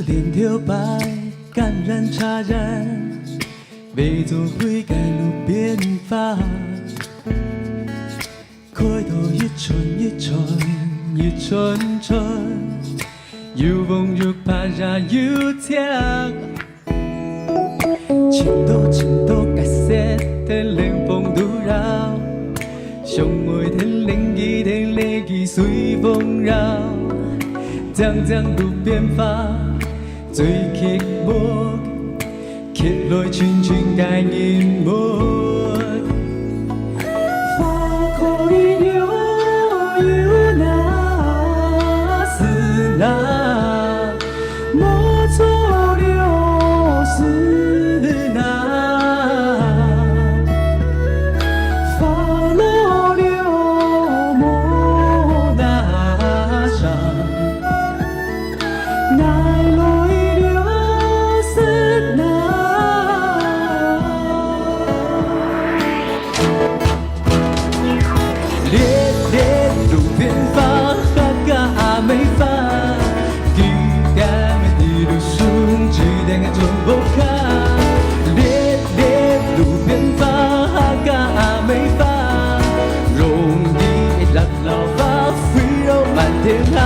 丝链条白，感染茶染，未做归该路边发。开到一串一串一串串，又梦又怕热又甜。青豆改色，天冷风都绕，相爱天冷意天冷意随风绕。江江路边花，最寂寞，揭来串串该凝望。花开了又那是那，莫错了是那，花落了莫那伤。奈来了是那，烈烈路边花，哈嘎阿美花，地干的地路顺，只等个中不卡。烈烈路边花，哈嘎阿美花，容易落老花，飞绕满天下。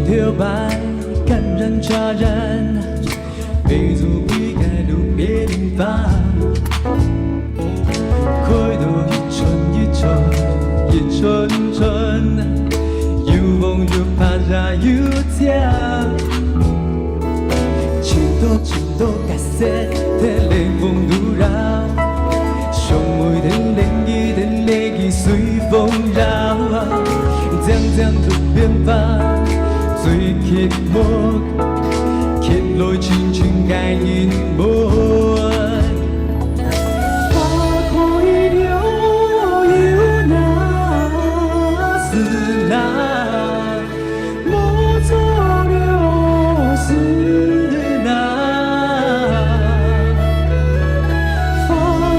条白感染茶染，未做归该路边发。开到一串一串一串串，又梦又怕热又甜。青豆改色，天冷风都绕，相爱天冷意天冷意随风绕。江路边花。最寂寞，揭来串串该凝望。花开了又那是那，莫错了是那，花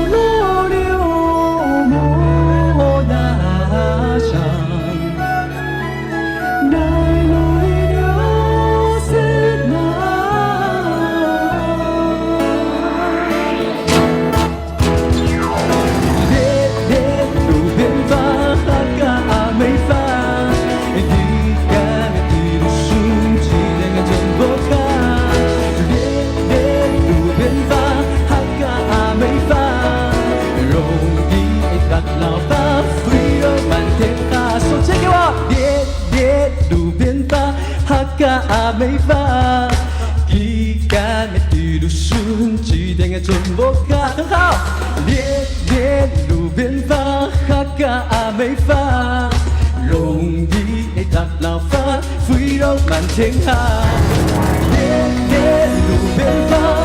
落了莫那伤。阿美花，枝干的地路顺，只等个中不卡很好。烈烈路边花，哈嘎阿美花，容易落老花，飞绕满天下。烈烈路边花。